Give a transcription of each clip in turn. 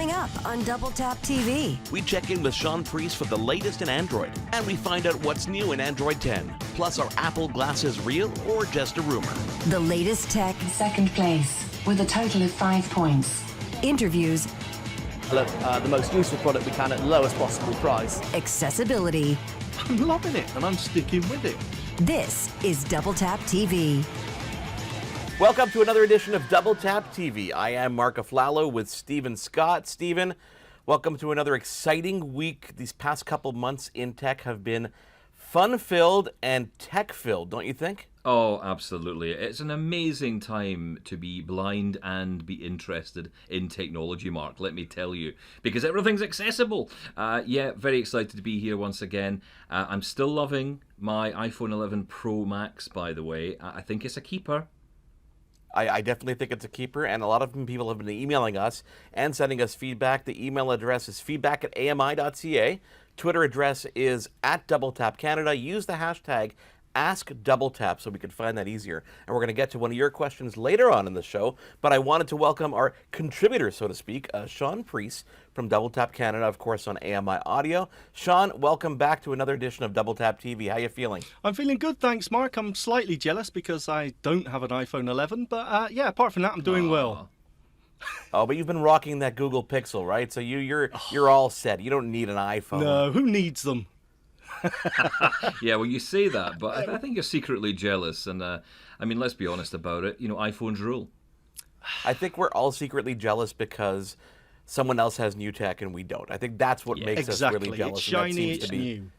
Coming up on Double Tap TV. We check in with Shaun Preece for the latest in Android, and we find out what's new in Android 10. Plus, are Apple glasses real or just a rumor? The latest tech. Second place, with a total of 5 points. Interviews. The most useful product we can at the lowest possible price. Accessibility. I'm loving it, and I'm sticking with it. This is Double Tap TV. Welcome to another edition of Double Tap TV. I am Marc with Stephen Scott. Stephen, welcome to another exciting week. These past couple months in tech have been fun-filled and tech-filled, don't you think? Oh, absolutely. It's an amazing time to be blind and be interested in technology, Mark, let me tell you, because everything's accessible. Yeah, very excited to be here once again. I'm still loving my iPhone 11 Pro Max, by the way. I think it's a keeper. I definitely think it's a keeper, and a lot of people have been emailing us and sending us feedback. The email address is feedback@AMI.ca. Twitter address is @DoubleTapCanada. Use the hashtag AskDoubleTap so we can find that easier. And we're going to get to one of your questions later on in the show, but I wanted to welcome our contributor, so to speak, Shaun Preece from Double Tap Canada, of course, on AMI Audio. Shaun, welcome back to another edition of Double Tap TV. How you feeling? I'm feeling good, thanks, Mark. I'm slightly jealous because I don't have an iPhone 11, but yeah, apart from that, I'm doing well. Oh, but you've been rocking that Google Pixel, right? So you're all set. You don't need an iPhone. No, who needs them? Yeah, well, you say that, but I think you're secretly jealous. And I mean, let's be honest about it. You know, iPhones rule. I think we're all secretly jealous because someone else has new tech and we don't. I think that's what makes us really jealous. It's shiny, it's new.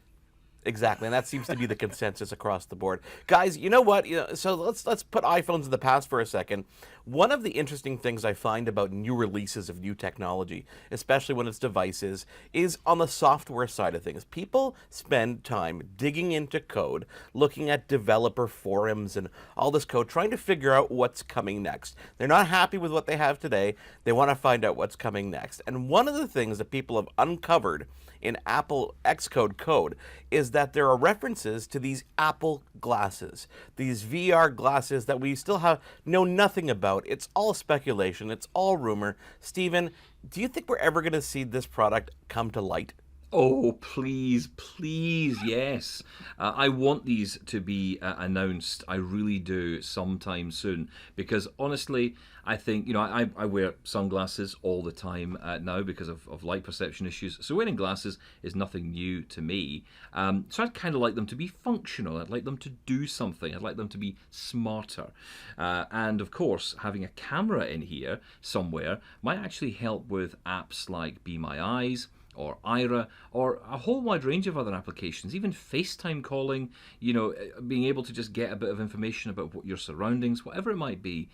Exactly, and that seems to be the consensus across the board. Guys, you know what? So let's put iPhones in the past for a second. One of the interesting things I find about new releases of new technology, especially when it's devices, is on the software side of things. People spend time digging into code, looking at developer forums and all this code, trying to figure out what's coming next. They're not happy with what they have today. They want to find out what's coming next. And one of the things that people have uncovered in Apple Xcode code is that there are references to these Apple glasses, these VR glasses that we still know nothing about. It's all speculation. It's all rumor. Stephen, do you think we're ever going to see this product come to light? Oh, please, please, yes. I want these to be announced. I really do sometime soon. Because honestly, I think, you know, I wear sunglasses all the time now because of light perception issues. So wearing glasses is nothing new to me. So I'd kind of like them to be functional. I'd like them to do something. I'd like them to be smarter. And of course, having a camera in here somewhere might actually help with apps like Be My Eyes, or Ira, or a whole wide range of other applications, even FaceTime calling, you know, being able to just get a bit of information about what your surroundings, whatever it might be,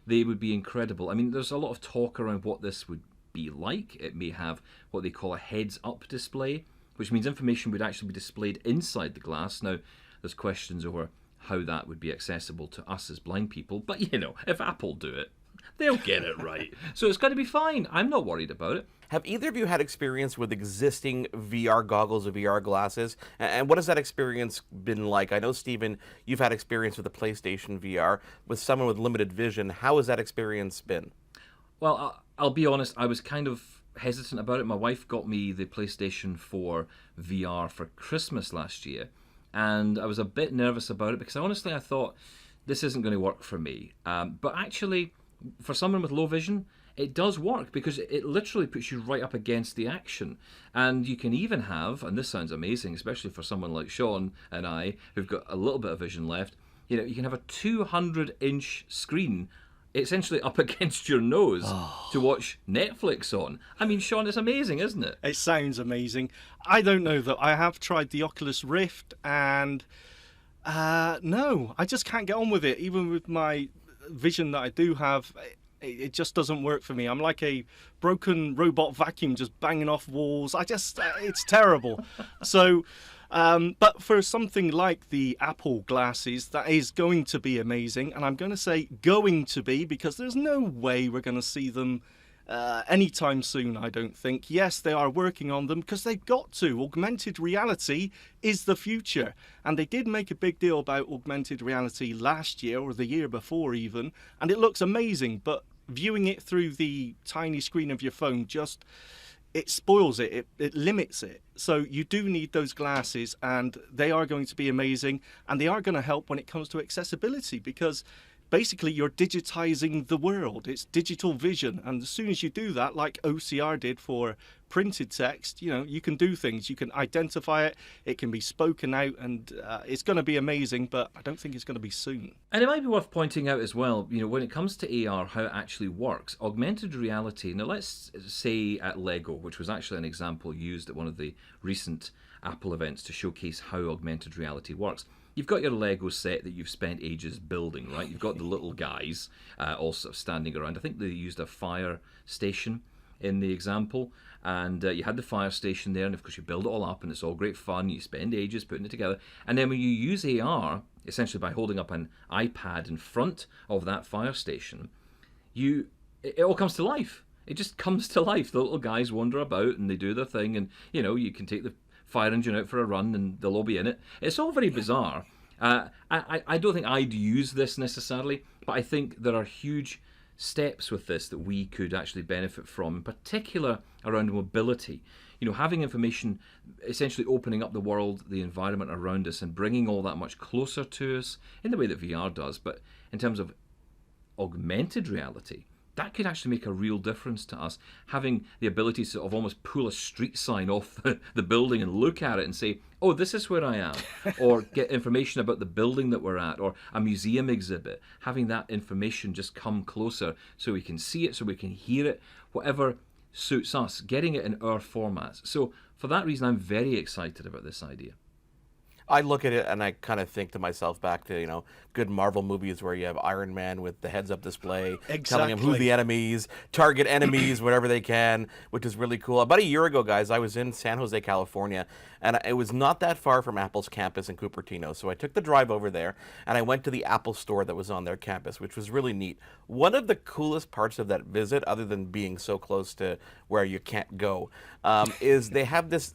they would be incredible. I mean, there's a lot of talk around what this would be like. It may have what they call a heads-up display, which means information would actually be displayed inside the glass. Now, there's questions over how that would be accessible to us as blind people, but, you know, if Apple do it, they'll get it right. So it's going to be fine. I'm not worried about it. Have either of you had experience with existing VR goggles or VR glasses? And what has that experience been like? I know, Stephen, you've had experience with the PlayStation VR. With someone with limited vision, how has that experience been? Well, I'll be honest, I was kind of hesitant about it. My wife got me the PlayStation 4 VR for Christmas last year, and I was a bit nervous about it because honestly I thought this isn't going to work for me. But actually, for someone with low vision, it does work because it literally puts you right up against the action. And you can even have, and this sounds amazing, especially for someone like Shaun and I, who've got a little bit of vision left, you know, you can have a 200-inch screen essentially up against your nose to watch Netflix on. I mean, Shaun, it's amazing, isn't it? It sounds amazing. I don't know that I have tried the Oculus Rift, and no, I just can't get on with it. Even with my vision that I do have, it just doesn't work for me. I'm like a broken robot vacuum just banging off walls. It's terrible. So, but for something like the Apple glasses, that is going to be amazing. And I'm going to say going to be, because there's no way we're going to see them anytime soon, I don't think. Yes, they are working on them because they've got to. Augmented reality is the future. And they did make a big deal about augmented reality last year or the year before even. And it looks amazing. But viewing it through the tiny screen of your phone just, it spoils it. It limits it. So you do need those glasses, and they are going to be amazing, and they are going to help when it comes to accessibility, because basically you're digitizing the world. It's digital vision, and as soon as you do that, like OCR did for printed text, you can do things. You can identify it, it can be spoken out, and it's going to be amazing, but I don't think it's going to be soon. And it might be worth pointing out as well, when it comes to AR, how it actually works. Augmented reality, now let's say at LEGO, which was actually an example used at one of the recent Apple events to showcase how augmented reality works. You've got your Lego set that you've spent ages building, right? You've got the little guys all sort of standing around. I think they used a fire station in the example, and you had the fire station there, and of course you build it all up, and it's all great fun. You spend ages putting it together, and then when you use AR, essentially by holding up an iPad in front of that fire station, it all comes to life. It just comes to life. The little guys wander about and they do their thing, and you can take the fire engine out for a run and they'll all be in it. It's all very bizarre. I don't think I'd use this necessarily, but I think there are huge steps with this that we could actually benefit from, in particular around mobility. Having information, essentially opening up the world, the environment around us, and bringing all that much closer to us in the way that VR does. But in terms of augmented reality, that could actually make a real difference to us. Having the ability to sort of almost pull a street sign off the building and look at it and say, oh, this is where I am, or get information about the building that we're at, or a museum exhibit. Having that information just come closer so we can see it, so we can hear it, whatever suits us, getting it in our formats. So for that reason, I'm very excited about this idea. I look at it and I kind of think to myself back to, good Marvel movies where you have Iron Man with the heads-up display telling him who the enemies, target enemies whenever they can, which is really cool. About a year ago, guys, I was in San Jose, California, and it was not that far from Apple's campus in Cupertino. So I took the drive over there, and I went to the Apple store that was on their campus, which was really neat. One of the coolest parts of that visit, other than being so close to where you can't go, is they have this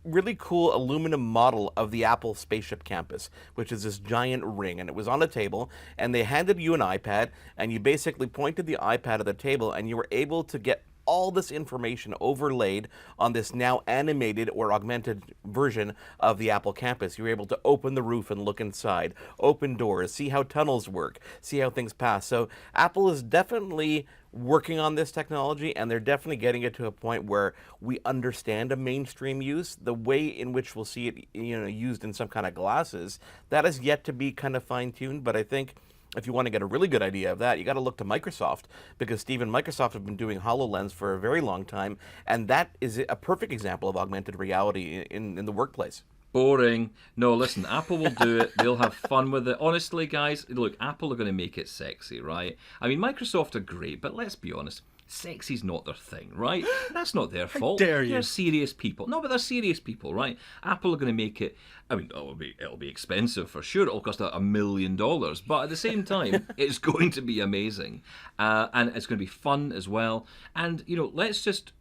really cool aluminum model of the Apple spaceship campus, which is this giant ring, and it was on a table, and they handed you an iPad, and you basically pointed the iPad at the table, and you were able to get all this information overlaid on this now animated or augmented version of the Apple campus. You were able to open the roof and look inside, open doors, see how tunnels work, see how things pass. So Apple is definitely working on this technology, and they're definitely getting it to a point where we understand a mainstream use. The way in which we'll see it, used in some kind of glasses, that is yet to be kind of fine-tuned, but I think if you want to get a really good idea of that, you got to look to Microsoft, because Stephen, Microsoft have been doing HoloLens for a very long time, and that is a perfect example of augmented reality in the workplace. Boring. No, listen, Apple will do it. They'll have fun with it. Honestly, guys, look, Apple are going to make it sexy, right? I mean, Microsoft are great, but let's be honest. Sexy's not their thing, right? That's not their fault. How dare you? They're serious people. No, but they're serious people, right? Apple are going to make it. I mean, it'll be expensive for sure. It'll cost $1 million, but at the same time, it's going to be amazing, and it's going to be fun as well. And let's just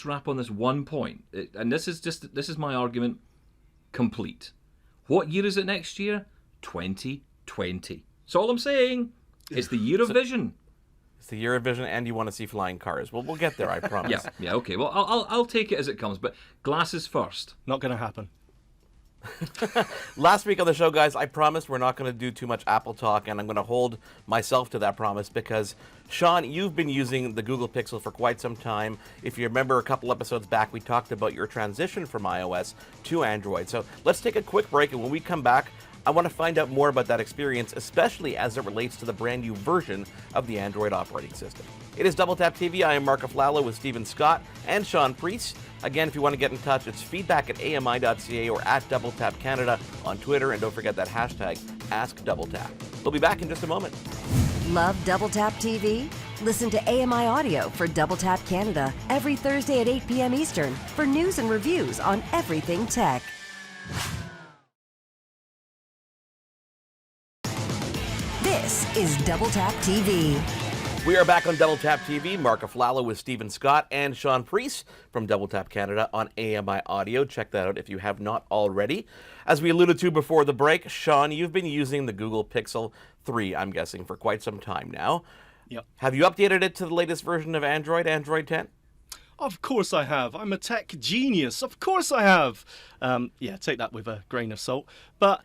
wrap on this one point. And this is my argument complete. What year is it next year? 2020. That's all I'm saying. It's the year of vision. It's the year of vision, and you want to see flying cars. Well, we'll get there, I promise. Yeah, okay. Well, I'll take it as it comes, but glasses first. Not going to happen. Last week on the show, guys, I promised we're not going to do too much Apple talk, and I'm going to hold myself to that promise because, Shaun, you've been using the Google Pixel for quite some time. If you remember a couple episodes back, we talked about your transition from iOS to Android. So let's take a quick break, and when we come back, I want to find out more about that experience, especially as it relates to the brand new version of the Android operating system. It is Double Tap TV. I am Marc with Stephen Scott and Shaun Preece. Again, if you want to get in touch, it's feedback at AMI.ca or at Double Tap Canada on Twitter. And don't forget that hashtag #AskDoubleTap. We'll be back in just a moment. Love Double Tap TV? Listen to AMI Audio for Double Tap Canada every Thursday at 8 p.m. Eastern for news and reviews on everything tech. This is Double Tap TV. We are back on Double Tap TV. Marc with Stephen Scott and Shaun Preece from Double Tap Canada on AMI Audio. Check that out if you have not already. As we alluded to before the break, Shaun, you've been using the Google Pixel 3, I'm guessing, for quite some time now. Yep. Have you updated it to the latest version of Android, Android 10? Of course I have. I'm a tech genius. Of course I have. Yeah, take that with a grain of salt. But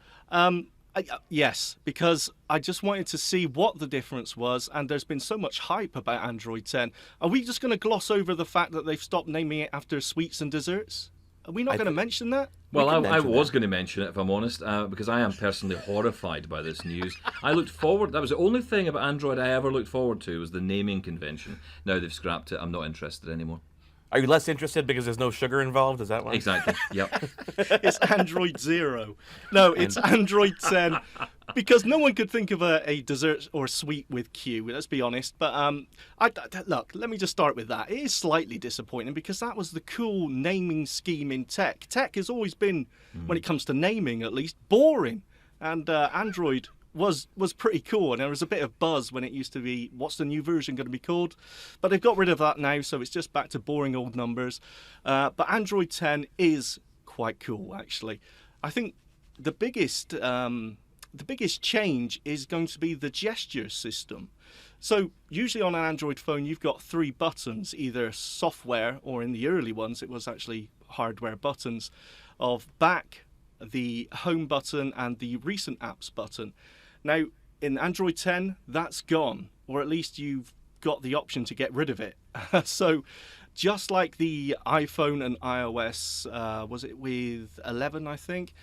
yes, because I just wanted to see what the difference was, and there's been so much hype about Android 10. Are we just going to gloss over the fact that they've stopped naming it after sweets and desserts? Are we not going to mention that? Well, I mention was that. going to mention it, if I'm honest, because I am personally horrified by this news. I looked forward, that was the only thing about Android I ever looked forward to, was the naming convention. Now they've scrapped it, I'm not interested anymore. Are you less interested because there's no sugar involved? Is that why? Exactly, yep. It's Android 0. No, it's Android 10. Because no one could think of a dessert or sweet with Q, let's be honest. But look, let me just start with that. It is slightly disappointing because that was the cool naming scheme in tech. Tech has always been, when it comes to naming at least, boring. And Android was pretty cool, and there was a bit of buzz when it used to be, what's the new version going to be called? But they've got rid of that now, so it's just back to boring old numbers. But Android 10 is quite cool, actually. I think the biggest change is going to be the gesture system. So usually on an Android phone, you've got 3 buttons, either software, or in the early ones, it was actually hardware buttons, of back, the home button, and the recent apps button. Now, in Android 10, that's gone, or at least you've got the option to get rid of it. So just like the iPhone and iOS, was it with 11, I think?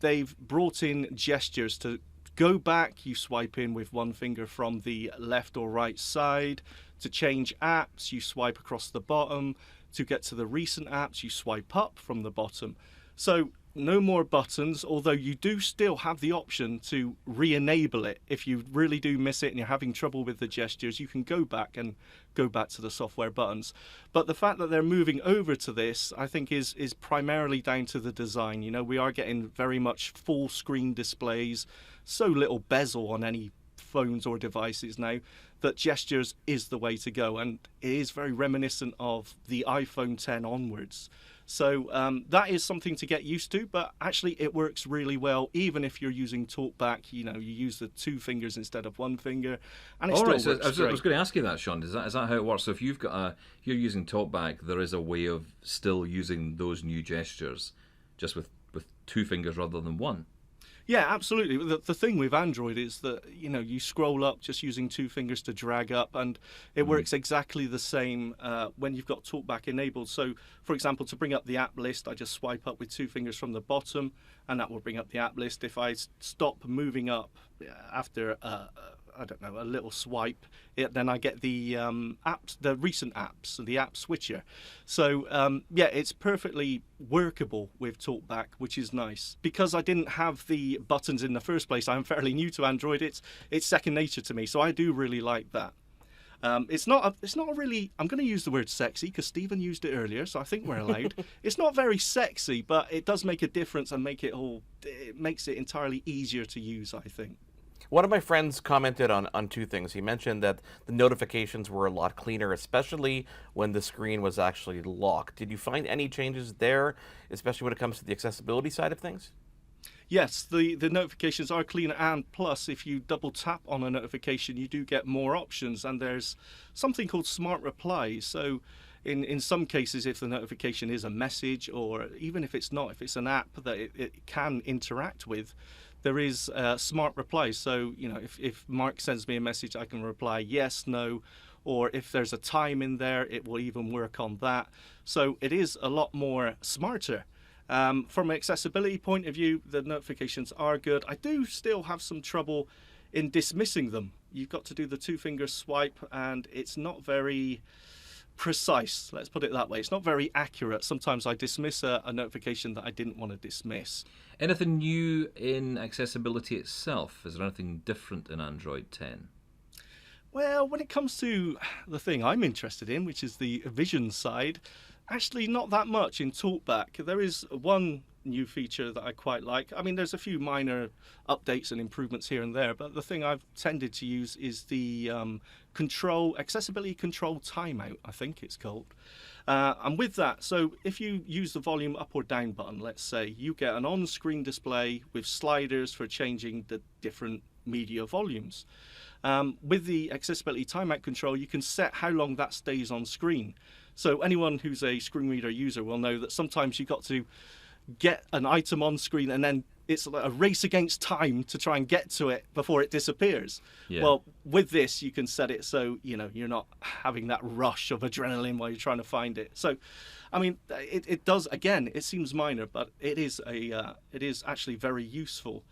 They've brought in gestures to go back. You swipe in with one finger from the left or right side. To change apps, you swipe across the bottom. To get to the recent apps, you swipe up from the bottom. So no more buttons, although you do still have the option to re-enable it. If you really do miss it and you're having trouble with the gestures, you can go back to the software buttons. But the fact that they're moving over to this, I think, is primarily down to the design. You know, we are getting very much full screen displays, so little bezel on any phones or devices now, that gestures is the way to go, and it is very reminiscent of the iPhone 10 onwards. So that is something to get used to, but actually it works really well, even if you're using TalkBack. You know, you use the 2 fingers instead of 1 finger, and it still works great. I was going to ask you that, Shaun. Is that how it works? So if you've got if you're using TalkBack, there is a way of still using those new gestures, just with 2 fingers rather than 1. Yeah, absolutely. The thing with Android is that, you know, you scroll up just using 2 fingers to drag up, and it works exactly the same when you've got TalkBack enabled. So, for example, to bring up the app list, I just swipe up with 2 fingers from the bottom, and that will bring up the app list. If I stop moving up after I don't know, a little swipe, then I get the apps, the recent apps, the app switcher. So yeah, it's perfectly workable with TalkBack, which is nice. Because I didn't have the buttons in the first place, I'm fairly new to Android. It's second nature to me, so I do really like that. It's not a really, I'm going to use the word sexy because Stephen used it earlier, so I think we're allowed. It's not very sexy, but it does make a difference and it makes it entirely easier to use, I think. One of my friends commented on 2 things. He mentioned that the notifications were a lot cleaner, especially when the screen was actually locked. Did you find any changes there, especially when it comes to the accessibility side of things? Yes, the notifications are cleaner, and plus if you double tap on a notification, you do get more options, and there's something called smart replies. So in some cases, if the notification is a message, or even if it's not, if it's an app that it can interact with, there is smart replies. So, you know, if Marc sends me a message, I can reply yes, no, or if there's a time in there, it will even work on that. So it is a lot more smarter. From an accessibility point of view, the notifications are good. I do still have some trouble in dismissing them. You've got to do the 2-finger swipe, and it's not very precise, let's put it that way. It's not very accurate. Sometimes I dismiss a notification that I didn't want to dismiss. Anything new in accessibility itself? Is there anything different in Android 10? Well, when it comes to the thing I'm interested in, which is the vision side, actually not that much in TalkBack. There is one new feature that I quite like. I mean, there's a few minor updates and improvements here and there, but the thing I've tended to use is the accessibility control timeout, I think it's called. And with that, so if you use the volume up or down button, let's say, you get an on-screen display with sliders for changing the different media volumes. With the accessibility timeout control, you can set how long that stays on screen. So anyone who's a screen reader user will know that sometimes you've got to get an item on screen and then it's like a race against time to try and get to it before it disappears. Yeah. Well, with this, you can set it so, you're not having that rush of adrenaline while you're trying to find it. So, I mean, it does, again, it seems minor, but it is actually very useful.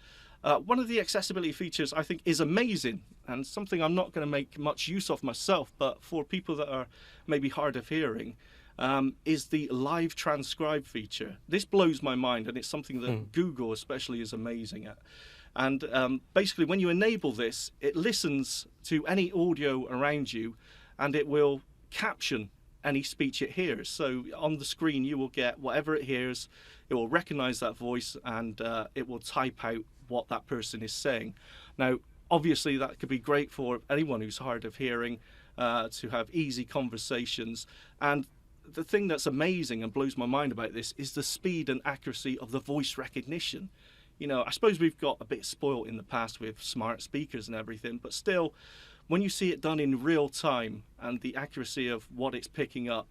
One of the accessibility features I think is amazing, and something I'm not going to make much use of myself, but for people that are maybe hard of hearing, is the live transcribe feature. This blows my mind, and it's something that Google especially is amazing at. And basically, when you enable this, it listens to any audio around you, and it will caption any speech it hears. So on the screen, you will get whatever it hears. It will recognize that voice, and it will type out what that person is saying. Now, obviously, that could be great for anyone who's hard of hearing to have easy conversations. And the thing that's amazing and blows my mind about this is the speed and accuracy of the voice recognition. I suppose we've got a bit spoiled in the past with smart speakers and everything, but still, when you see it done in real time and the accuracy of what it's picking up,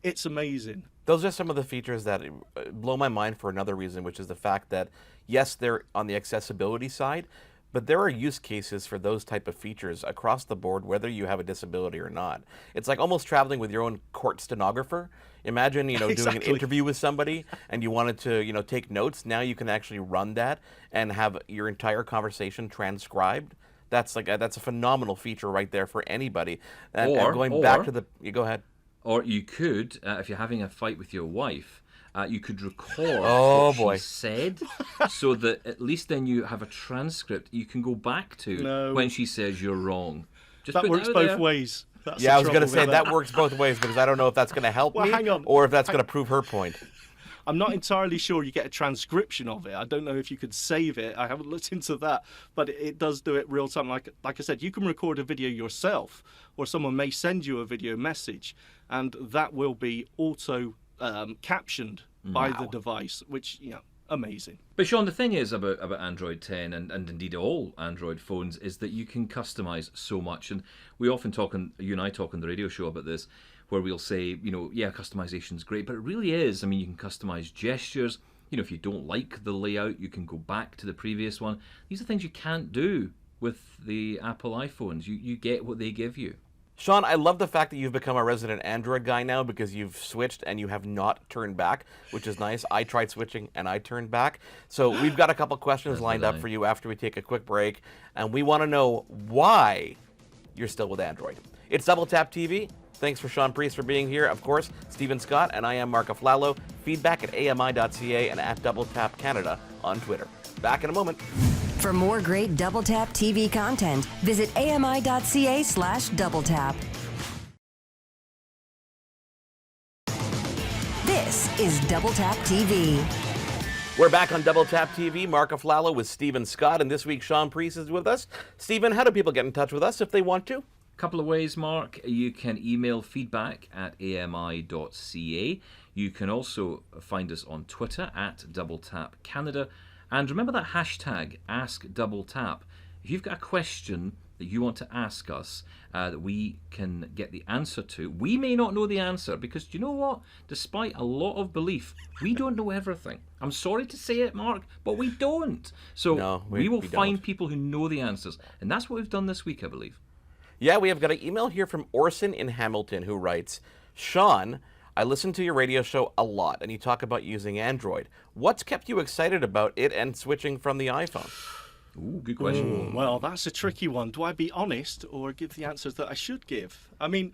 it's amazing. Those are some of the features that blow my mind for another reason, which is the fact that, yes, they're on the accessibility side, but there are use cases for those type of features across the board, whether you have a disability or not. It's like almost traveling with your own court stenographer. Imagine, doing an interview with somebody and you wanted to, take notes. Now you can actually run that and have your entire conversation transcribed. That's a phenomenal feature right there for anybody. And going back to you go ahead. Or you could, if you're having a fight with your wife, you could record what she said, so that at least then you have a transcript you can go back to when she says you're wrong. That works both ways. I was going to say that works both ways, because I don't know if that's going to help me or if that's going to prove her point. I'm not entirely sure you get a transcription of it. I don't know if you could save it. I haven't looked into that, but it does do it real time. Like I said, you can record a video yourself, or someone may send you a video message, and that will be auto captioned by the device, which, amazing. But Shaun, the thing is about Android 10 and indeed all Android phones is that you can customize so much. And we often you and I talk on the radio show about this, where we'll say, customization's great, but it really is. I mean, you can customize gestures. If you don't like the layout, you can go back to the previous one. These are things you can't do with the Apple iPhones. You get what they give you. Shaun, I love the fact that you've become a resident Android guy now, because you've switched and you have not turned back, which is nice. I tried switching and I turned back. So we've got a couple questions lined up for you after we take a quick break, and we want to know why you're still with Android. It's Double Tap TV. Thanks for Shaun Preece for being here. Of course, Stephen Scott, and I am Marc. Feedback at AMI.ca and at Double Tap Canada on Twitter. Back in a moment. For more great Double Tap TV content, visit AMI.ca/DoubleTap. This is Double Tap TV. We're back on Double Tap TV. Marc with Stephen Scott, and this week Shaun Preece is with us. Stephen, how do people get in touch with us if they want to? Couple of ways, Marc. You can email feedback at AMI.ca. You can also find us on Twitter at DoubleTapCanada. And remember that hashtag AskDoubleTap. If you've got a question that you want to ask us that we can get the answer to, we may not know the answer, because do you know what? Despite a lot of belief, we don't know everything. I'm sorry to say it, Marc, but we don't. So we will find people who know the answers. And that's what we've done this week, I believe. Yeah, we have got an email here from Orson in Hamilton, who writes, Shaun, I listen to your radio show a lot, and you talk about using Android. What's kept you excited about it and switching from the iPhone? Ooh, good question. Well, that's a tricky one. Do I be honest or give the answers that I should give? I mean,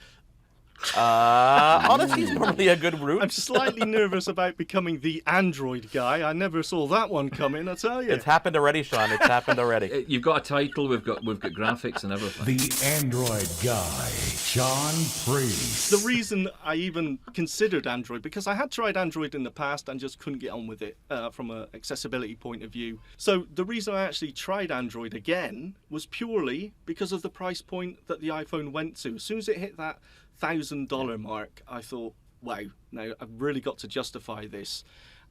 honesty is normally a good route. I'm slightly nervous about becoming the Android guy. I never saw that one coming, I tell you. It's happened already, Shaun. It's happened already. You've got a title. We've got graphics and everything. The Android guy, Shaun Preece. The reason I even considered Android, because I had tried Android in the past and just couldn't get on with it from an accessibility point of view. So the reason I actually tried Android again was purely because of the price point that the iPhone went to. As soon as it hit that $1,000 mark, I thought, wow, now I've really got to justify this.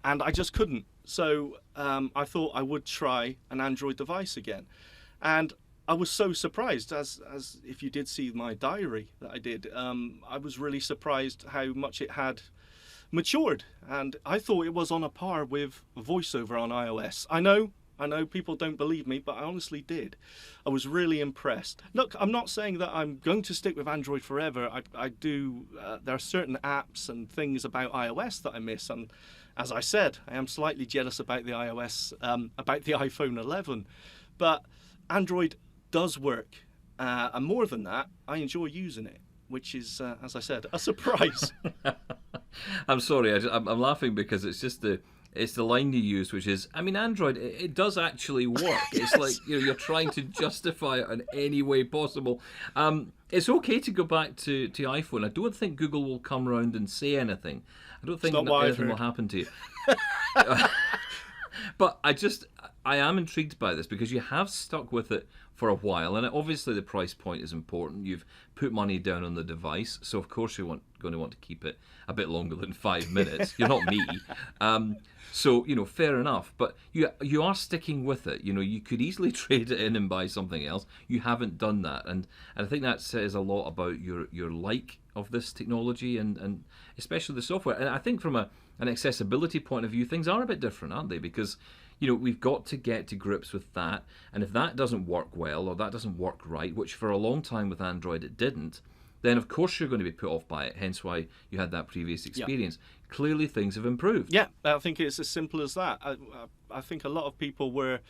And I just couldn't. So I thought I would try an Android device again. And I was so surprised, as if you did see my diary that I did, I was really surprised how much it had matured, and I thought it was on a par with VoiceOver on iOS. I know people don't believe me, but I honestly did. I was really impressed. Look, I'm not saying that I'm going to stick with Android forever. I do. There are certain apps and things about iOS that I miss, and as I said, I am slightly jealous about the about the iPhone 11. But Android does work, and more than that, I enjoy using it, which is, as I said, a surprise. I'm sorry, I'm laughing because it's just the line you use, which is, I mean, Android, it does actually work. Yes. It's like, you're trying to justify it in any way possible. It's okay to go back to iPhone. I don't think Google will come around and say anything. I don't think anything will happen to you. But I am intrigued by this because you have stuck with it for a while, and obviously the price point is important. You've put money down on the device, so of course you're going to want to keep it a bit longer than 5 minutes. You're not me. So, fair enough. But you are sticking with it. You could easily trade it in and buy something else. You haven't done that. And I think that says a lot about your like of this technology and especially the software. And I think from an accessibility point of view, things are a bit different, aren't they? Because we've got to get to grips with that. And if that doesn't work well or that doesn't work right, which for a long time with Android it didn't, then of course you're going to be put off by it, hence why you had that previous experience. Yeah. Clearly things have improved. Yeah, I think it's as simple as that. I think a lot of people were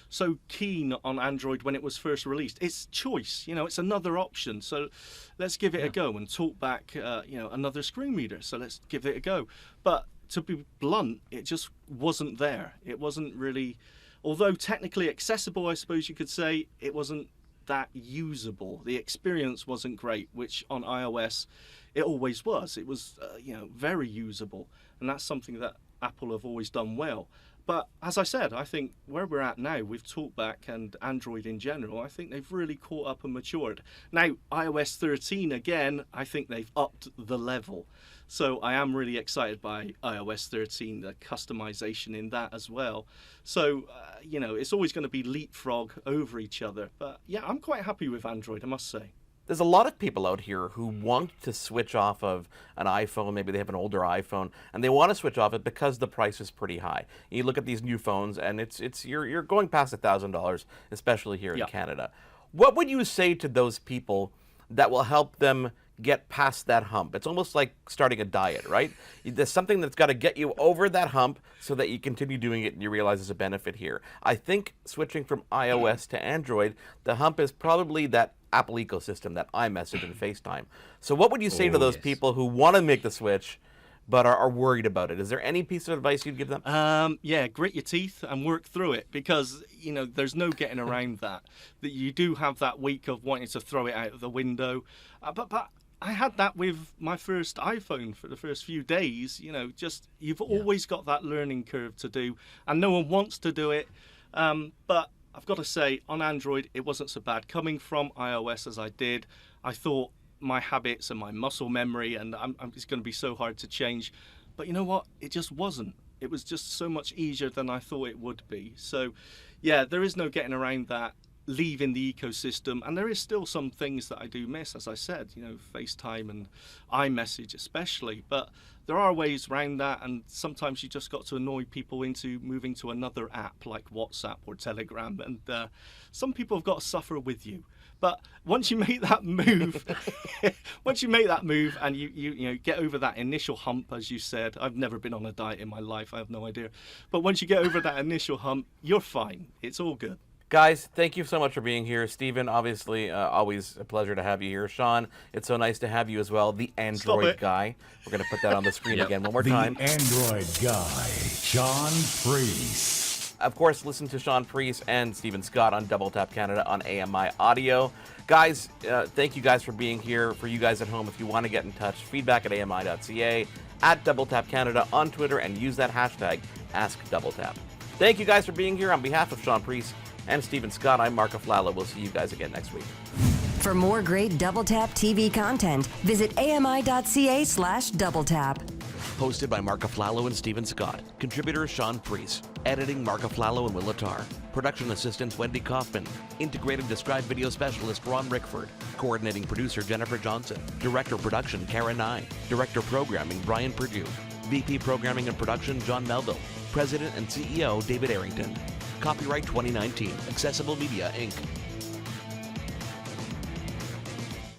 so keen on Android when it was first released. It's choice, it's another option. So let's give it a go and talk back, another screen reader. So let's give it a go. But to be blunt, it just wasn't there. It wasn't really, although technically accessible, I suppose you could say, it wasn't that usable. The experience wasn't great, which on iOS it always was. It was very usable, and that's something that Apple have always done well. But as I said, I think where we're at now with TalkBack and Android in general, I think they've really caught up and matured. Now, iOS 13, again, I think they've upped the level. So I am really excited by iOS 13, the customization in that as well. So, it's always going to be leapfrog over each other. But yeah, I'm quite happy with Android, I must say. There's a lot of people out here who want to switch off of an iPhone. Maybe they have an older iPhone and they want to switch off it because the price is pretty high. You look at these new phones and you're going past $1,000, especially here in Canada. What would you say to those people that will help them get past that hump? It's almost like starting a diet, right? There's something that's got to get you over that hump so that you continue doing it and you realize there's a benefit here. I think switching from iOS to Android, the hump is probably that Apple ecosystem, that iMessage and FaceTime. So what would you say to those people who want to make the switch but are worried about it? Is there any piece of advice you'd give them? Grit your teeth and work through it, because there's no getting around that you do have that week of wanting to throw it out of the window, but I had that with my first iPhone for the first few days. You've always got that learning curve to do, and no one wants to do it, but I've got to say, on Android, it wasn't so bad. Coming from iOS as I did, I thought my habits and my muscle memory, and it's going to be so hard to change. But you know what? It just wasn't. It was just so much easier than I thought it would be. So, yeah, there is no getting around that, leaving the ecosystem. And there is still some things that I do miss, as I said, FaceTime and iMessage especially. But there are ways around that, and sometimes you just got to annoy people into moving to another app like WhatsApp or Telegram, and some people have got to suffer with you. But once you make that move, and you get over that initial hump, as you said, I've never been on a diet in my life, I have no idea. But once you get over that initial hump, you're fine. It's all good. Guys, thank you so much for being here. Stephen, obviously, always a pleasure to have you here. Shaun, it's so nice to have you as well, the Android guy. We're going to put that on the screen again one more time. The Android guy, Shaun Preece. Of course, listen to Shaun Preece and Stephen Scott on Double Tap Canada on AMI Audio. Guys, thank you guys for being here. For you guys at home, if you want to get in touch, feedback at AMI.ca, at Double Tap Canada on Twitter, and use that hashtag AskDoubleTap. Thank you guys for being here. On behalf of Shaun Preece and Stephen Scott, I'm Marc. We'll see you guys again next week. For more great Double Tap TV content, visit AMI.ca/DoubleTap. Hosted by Marc and Stephen Scott. Contributors Shaun Preece. Editing Marc and Will Attar. Production assistants Wendy KAUFMAN. Integrated Described Video Specialist Ron Rickford. Coordinating producer Jennifer Johnson. Director of Production Kara Nye. Director Programming Brian Perdue. VP Programming and Production John Melville. President and CEO David Arrington. Copyright 2019. Accessible Media, Inc.